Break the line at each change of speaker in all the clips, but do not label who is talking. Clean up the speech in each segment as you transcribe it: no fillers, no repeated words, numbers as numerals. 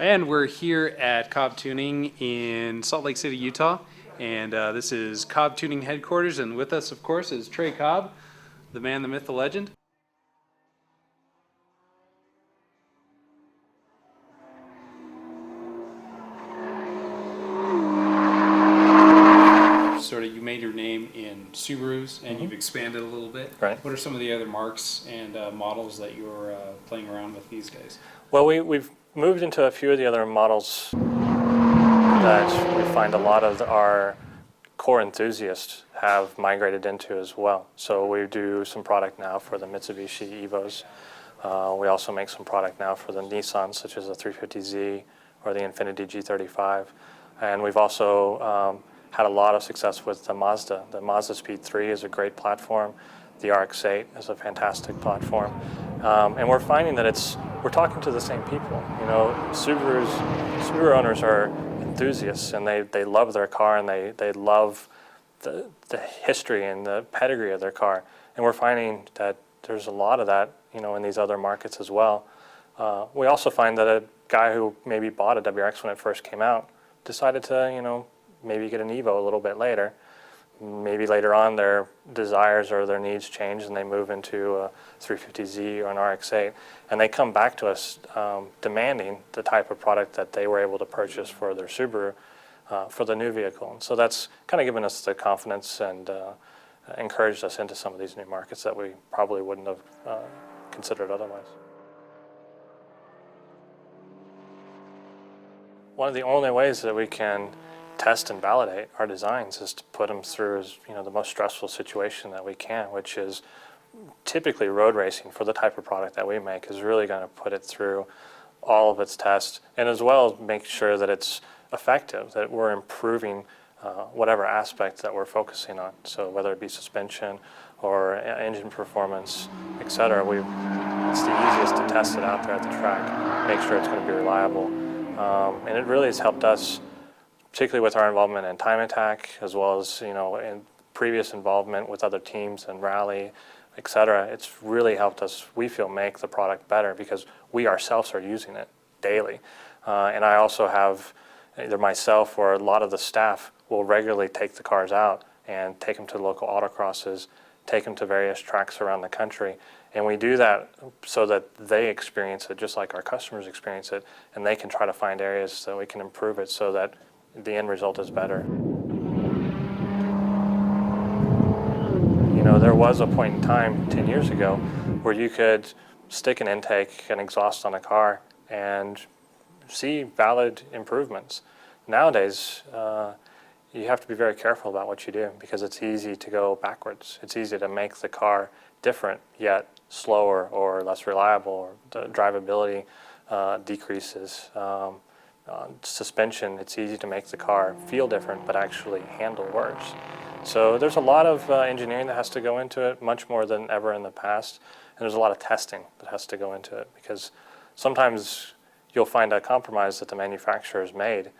And we're here at Cobb Tuning in Salt Lake City, Utah. And this is Cobb Tuning headquarters. And with us, of course, is Trey Cobb, the man, the myth, the legend. Sort of, you made your name in Subarus, and you've expanded a little bit.
Right.
What are some of the other marks and models that you're playing around with these days?
Well, we've moved into a few of the other models that we find a lot of our core enthusiasts have migrated into as well. So we do some product now for the Mitsubishi Evos. We also make some product now for the Nissan, such as the 350Z or the Infiniti G35. And we've also had a lot of success with the Mazda. The Mazdaspeed3 is a great platform. The RX-8 is a fantastic platform. And we're finding that we're talking to the same people. You know, Subaru owners are enthusiasts, and they love their car, and they love the history and the pedigree of their car. And we're finding that there's a lot of that, you know, in these other markets as well. We also find that a guy who maybe bought a WRX when it first came out decided to, you know, maybe get an Evo a little bit later. Maybe later on their desires or their needs change and they move into a 350Z or an RX-8, and they come back to us demanding the type of product that they were able to purchase for their Subaru for the new vehicle. And so that's kind of given us the confidence and encouraged us into some of these new markets that we probably wouldn't have considered otherwise. One of the only ways that we can test and validate our designs is to put them through, you know, the most stressful situation that we can, which is typically road racing. For the type of product that we make is really going to put it through all of its tests, and as well as make sure that it's effective, that we're improving whatever aspect that we're focusing on. So whether it be suspension or engine performance, etc., it's the easiest to test it out there at the track, make sure it's going to be reliable, and it really has helped us, particularly with our involvement in time attack, as well as, you know, in previous involvement with other teams and rally, etc. It's really helped us, we feel, make the product better because we ourselves are using it daily. And I also have, either myself or a lot of the staff will regularly take the cars out and take them to the local autocrosses, take them to various tracks around the country. And we do that so that they experience it just like our customers experience it, and they can try to find areas that we can improve it so that the end result is better. You know, there was a point in time 10 years ago where you could stick an intake and exhaust on a car and see valid improvements. Nowadays, you have to be very careful about what you do because it's easy to go backwards. It's easy to make the car different yet slower or less reliable, or the drivability decreases. Suspension, it's easy to make the car feel different but actually handle worse. So there's a lot of engineering that has to go into it, much more than ever in the past, and there's a lot of testing that has to go into it because sometimes you'll find a compromise that the manufacturer has made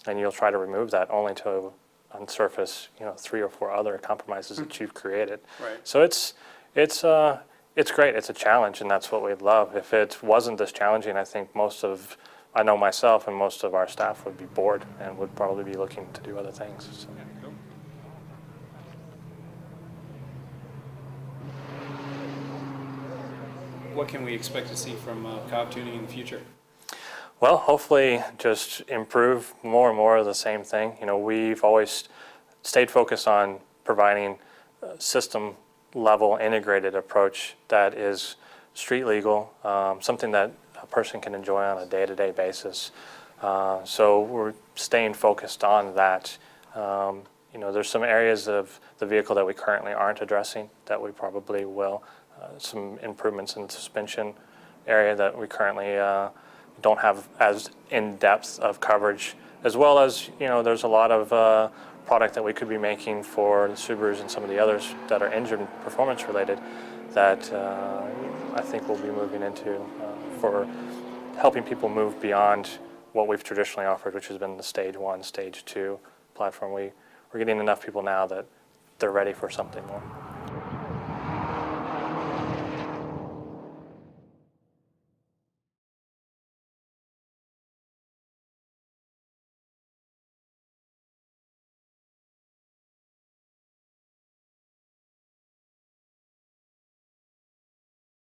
and you'll try to remove that only to unsurface, you know, 3 or 4 other compromises that you've created.
Right.
So it's great. It's a challenge, and that's what we love. If it wasn't this challenging, I think I know myself and most of our staff would be bored and would probably be looking to do other things. So.
What can we expect to see from Cobb Tuning in the future?
Well, hopefully just improve more and more of the same thing. You know, we've always stayed focused on providing a system-level integrated approach that is street legal, something that a person can enjoy on a day-to-day basis. So we're staying focused on that. You know, there's some areas of the vehicle that we currently aren't addressing that we probably will. Some improvements in the suspension area that we currently don't have as in-depth of coverage, as well as, you know, there's a lot of product that we could be making for the Subarus and some of the others that are engine performance related that I think we'll be moving into for helping people move beyond what we've traditionally offered, which has been the stage 1, stage 2 platform. We're getting enough people now that they're ready for something more.